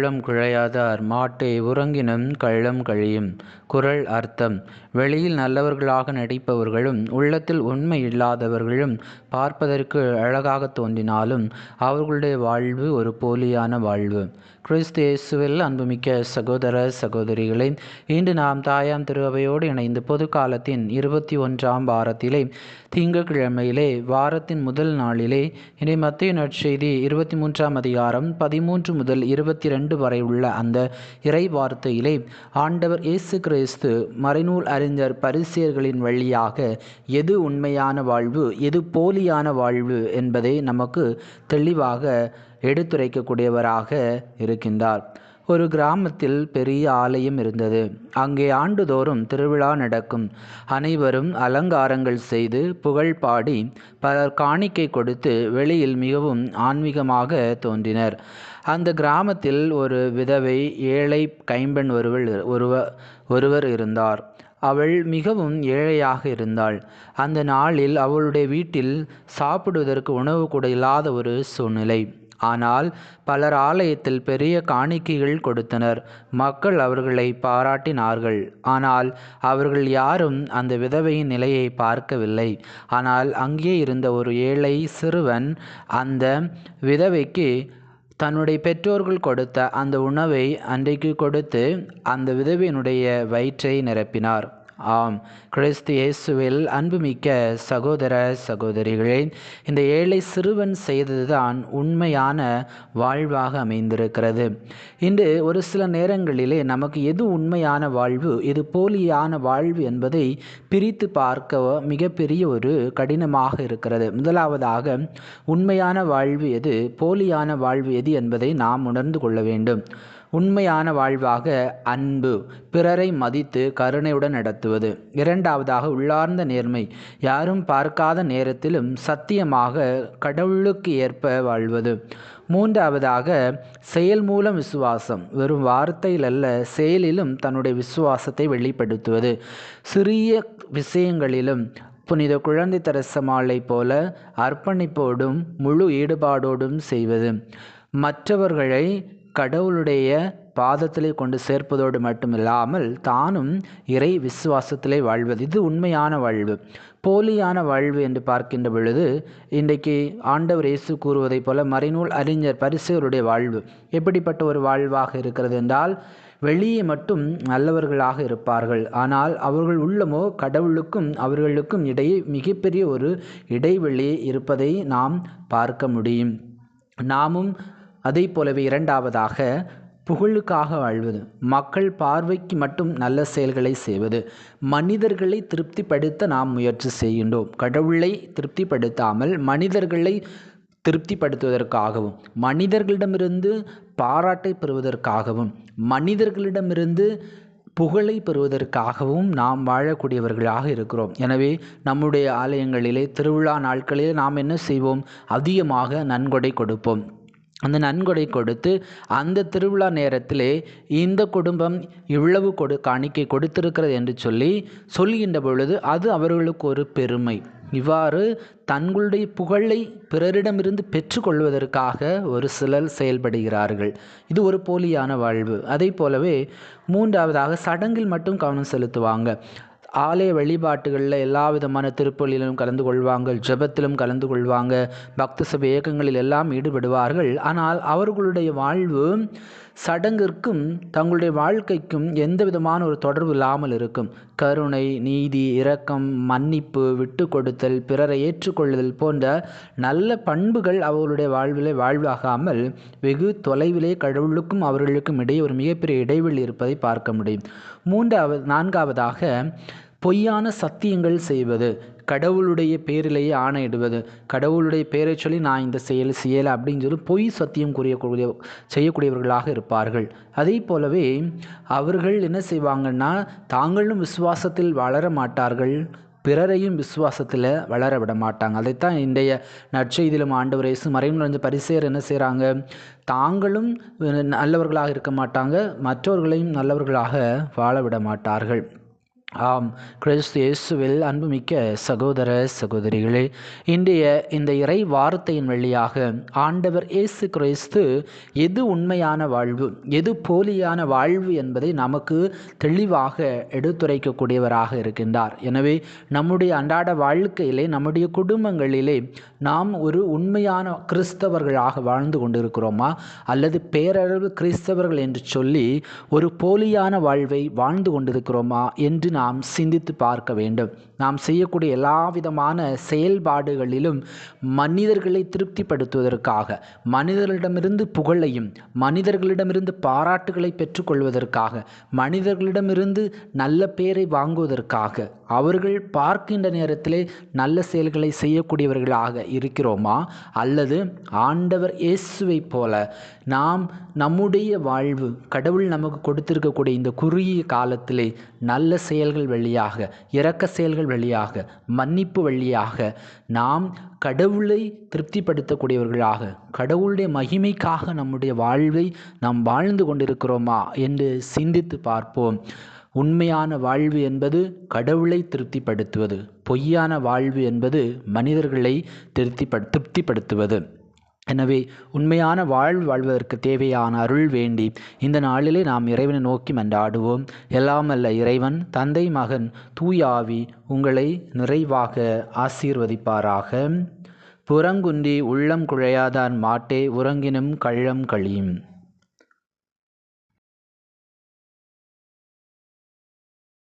உள்ளம் குழையாதார் மாட்டே உறங்கினும் கள்ளம் கழியும். குறள் அர்த்தம்: வெளியில் நல்லவர்களாக நடிப்பவர்களும் உள்ளத்தில் உண்மை இல்லாதவர்களும் பார்ப்பதற்கு அழகாக தோன்றினாலும் அவர்களுடைய வாழ்வு ஒரு போலியான வாழ்வு. கிறிஸ்து இயேசுவில் அன்புமிக்க சகோதர சகோதரிகளை, இன்று நாம் தாயாம் திரு அவையோடு இணைந்து பொது காலத்தின் 21ஆம் வாரத்திலே திங்கட்கிழமையிலே வாரத்தின் முதல் நாளிலே இன்றைய மத்தேயு நற்செய்தி 23ஆம் அதிகாரம் 13 முதல் 22 வரை உள்ள அந்த இறை வார்த்தையிலே ஆண்டவர் இயேசு கிறிஸ்து மறைநூல் அறிஞர் பரிசேயர்களின் வழியாக எது உண்மையான வாழ்வு, எது போலியான வாழ்வு என்பதை நமக்கு தெளிவாக எடுத்துரைக்கக்கூடியவராக இருக்கின்றார். ஒரு கிராமத்தில் பெரிய ஆலயம் இருந்தது. அங்கே ஆண்டுதோறும் திருவிழா நடக்கும். அனைவரும் அலங்காரங்கள் செய்து புகழ் பாடி பலர் காணிக்கை கொடுத்து வெளியில் மிகவும் ஆன்மீகமாக தோன்றினர். அந்த கிராமத்தில் ஒரு விதவை ஏழை கைம்பெண் ஒருவர் இருந்தார். அவள் மிகவும் ஏழையாக இருந்தாள். அந்த நாளில் அவளுடைய வீட்டில் சாப்பிடுவதற்கு உணவு கூட இல்லாத ஒரு சூழ்நிலை. ஆனால் பலர் ஆலயத்தில் பெரிய காணிக்கைகள் கொடுத்தனர். மக்கள் அவர்களை பாராட்டினார்கள். ஆனால் அவர்கள் யாரும் அந்த விதவையின் நிலையை பார்க்கவில்லை. ஆனால் அங்கே இருந்த ஒரு ஏழை சிறுவன் அந்த விதவைக்கு தன்னுடைய பெற்றோர்கள் கொடுத்த அந்த உணவை அன்றைக்கு கொடுத்து அந்த விதவையினுடைய வயிற்றை நிரப்பினார். ஆம், கிறிஸ்து இயேசுவில் அன்புமிக்க சகோதர சகோதரிகளே, இந்த ஏழை சிறுவன் செய்ததுதான் உண்மையான வாழ்வாக அமைந்திருக்கிறது. இன்று ஒரு சில நேரங்களிலே நமக்கு எது உண்மையான வாழ்வு, எது போலியான வாழ்வு என்பதை பிரித்து பார்க்க மிகப்பெரிய ஒரு கடினமாக இருக்கிறது. முதலாவதாக, உண்மையான வாழ்வு எது, போலியான வாழ்வு எது என்பதை நாம் உணர்ந்து கொள்ள வேண்டும். உண்மையான வாழ்வாக அன்பு, பிறரை மதித்து கருணையுடன் நடத்துவது. இரண்டாவதாக உள்ளார்ந்த நேர்மை, யாரும் பார்க்காத நேரத்திலும் சத்தியமாக கடவுளுக்கு ஏற்ப வாழ்வது. மூன்றாவதாக செயல் மூலம் விசுவாசம், வெறும் வார்த்தையில் அல்ல செயலிலும் தன்னுடைய விசுவாசத்தை வெளிப்படுத்துவது. சிறிய விஷயங்களிலும் புனித குழந்தை தெரசம்மாளை போல அர்ப்பணிப்போடும் முழு ஈடுபாடோடும் செய்வது. மற்றவர்களை கடவுளுடைய பாதத்திலே கொண்டு சேர்ப்பதோடு மட்டுமில்லாமல் தானும் இறை விசுவாசத்திலே வாழ்வது. இது உண்மையான வாழ்வு. போலியான வாழ்வு என்று பார்க்கின்ற பொழுது இன்றைக்கு ஆண்டவர் இயேசு கூறுவதைப் போல மறைநூல் அறிஞர் பரிசேயருடைய வாழ்வு எப்படிப்பட்ட ஒரு வாழ்வாக இருக்கிறது என்றால், வெளியே மட்டும் நல்லவர்களாக இருப்பார்கள். ஆனால் அவர்கள் உள்ளமோ கடவுளுக்கும் அவர்களுக்கும் இடையே மிகப்பெரிய ஒரு இடைவெளி இருப்பதை நாம் பார்க்க முடியும். நாமும் அதை போலவே இரண்டாவதாக புகழுக்காக வாழ்வது, மக்கள் பார்வைக்கு மட்டும் நல்ல செயல்களை செய்வது. மனிதர்களை திருப்திப்படுத்த நாம் முயற்சி செய்கின்றோம். கடவுளை திருப்திப்படுத்தாமல் மனிதர்களை திருப்திப்படுத்துவதற்காகவும், மனிதர்களிடமிருந்து பாராட்டை பெறுவதற்காகவும், மனிதர்களிடமிருந்து புகழை பெறுவதற்காகவும் நாம் வாழக்கூடியவர்களாக இருக்கிறோம். எனவே நம்முடைய ஆலயங்களிலே திருவிழா நாட்களிலே நாம் என்ன செய்வோம்? அதிகமாக நன்கொடை கொடுப்போம். அந்த நன்கொடை கொடுத்து அந்த திருவிழா நேரத்திலே இந்த குடும்பம் இவ்வளவு காணிக்கை கொடுத்திருக்கிறது என்று சொல்கின்ற பொழுது அது அவர்களுக்கு ஒரு பெருமை. இவ்வாறு தங்களுடைய புகழை பிறரிடமிருந்து பெற்றுக்கொள்வதற்காக ஒரு சிலர் செயல்படுகிறார்கள். இது ஒரு போலியான வாழ்வு. அதை போலவே மூன்றாவதாக சடங்கில் மட்டும் கவனம் செலுத்துவாங்க. ஆலய வழிபாட்டுகளில் எல்லா விதமான திருப்பலியிலும் கலந்து கொள்வாங்க, ஜெபத்திலும் கலந்து கொள்வாங்க, பக்த சபை இயக்கங்களில் எல்லாம் ஈடுபடுவார்கள். ஆனால் அவர்களுடைய வாழ்வு சடங்கிற்கும் தங்களுடைய வாழ்க்கைக்கும் எந்த விதமான ஒரு தொடர்பு இல்லாமல் இருக்கும். கருணை, நீதி, இரக்கம், மன்னிப்பு, விட்டு கொடுத்தல், பிறரை ஏற்றுக்கொள்ளுதல் போன்ற நல்ல பண்புகள் அவர்களுடைய வாழ்விலே வாழ்வாகாமல் வெகு தொலைவிலே கடவுளுக்கும் அவர்களுக்கும் இடையே ஒரு மிகப்பெரிய இடைவெளி இருப்பதை பார்க்க முடியும். நான்காவதாக பொய்யான சத்தியங்கள் செய்வது, கடவுளுடைய பேரிலேயே ஆணையிடுவது. கடவுளுடைய பேரை சொல்லி நான் இந்த செயல் செய்யலை அப்படின்னு சொல்லி பொய் சத்தியம் செய்யக்கூடியவர்களாக இருப்பார்கள். அதே போலவே அவர்கள் என்ன செய்வாங்கன்னா, தாங்களும் விசுவாசத்தில் வளர மாட்டார்கள், பிறரையும் விசுவாசத்தில் வளர விட மாட்டாங்க. அதைத்தான் இன்றைய நற்செய்தியிலும் ஆண்டவர் இயேசு மறைநூல் அறிஞர் பரிசேயர் என்ன செய்கிறாங்க? தாங்களும் நல்லவர்களாக இருக்க மாட்டாங்க, மற்றவர்களையும் நல்லவர்களாக வாழ விட மாட்டார்கள். ஆம், கிறிஸ்து இயேசுவில் அன்புமிக்க சகோதர சகோதரிகளே, இன்றைய இந்த இறை வார்த்தையின் வழியாக ஆண்டவர் இயேசு கிறிஸ்து எது உண்மையான வாழ்வு, எது போலியான வாழ்வு என்பதை நமக்கு தெளிவாக எடுத்துரைக்கக்கூடியவராக இருக்கின்றார். எனவே நம்முடைய அன்றாட வாழ்க்கையிலே, நம்முடைய குடும்பங்களிலே நாம் ஒரு உண்மையான கிறிஸ்தவர்களாக வாழ்ந்து கொண்டிருக்கிறோமா, அல்லது பேரளவு கிறிஸ்தவர்கள் என்று சொல்லி ஒரு போலியான வாழ்வை வாழ்ந்து கொண்டிருக்கிறோமா என்று நாம் சிந்தித்து பார்க்க வேண்டும். நாம் செய்யக்கூடிய எல்லா விதமான செயல்பாடுகளிலும் மனிதர்களை திருப்திப்படுத்துவதற்காக, மனிதர்களிடமிருந்து புகழையும் மனிதர்களிடமிருந்து பாராட்டுகளை பெற்றுக்கொள்வதற்காக, மனிதர்களிடமிருந்து நல்ல பெயரை வாங்குவதற்காக, அவர்கள் பார்க்கின்ற நேரத்திலே நல்ல செயல்களை செய்யக்கூடியவர்களாக இருக்கிறோமா, அல்லது ஆண்டவர் இயேசுவை போல நாம் நம்முடைய வாழ்வு, கடவுள் நமக்கு கொடுத்திருக்கக்கூடிய இந்த குறுகிய காலத்திலே நல்ல செயல்கள் வழியாக, இரக்க செயல்கள் வழியாக, மன்னிப்பு வழியாக நாம் கடவுளை திருப்திப்படுத்தக்கூடியவர்களாக, கடவுளுடைய மகிமைக்காக நம்முடைய வாழ்வை நாம் வாழ்ந்து கொண்டிருக்கிறோமா என்று சிந்தித்து பார்ப்போம். உண்மையான வாழ்வு என்பது கடவுளை திருப்திப்படுத்துவது, பொய்யான வாழ்வு என்பது மனிதர்களை திருப்திப்படுத்துவது. எனவே உண்மையான வாழ்வு வாழ்வதற்கு தேவையான அருள் வேண்டி இந்த நாளிலே நாம் இறைவனை நோக்கி மன்றாடுவோம். எல்லாம் அல்ல இறைவன், தந்தை, மகன், தூய ஆவி உங்களை நிறைவாக ஆசீர்வதிப்பாராக. புறங்குன்றி உள்ளம் குழையாதான் மாட்டே உறங்கினும் கள்ளம் கழியும்.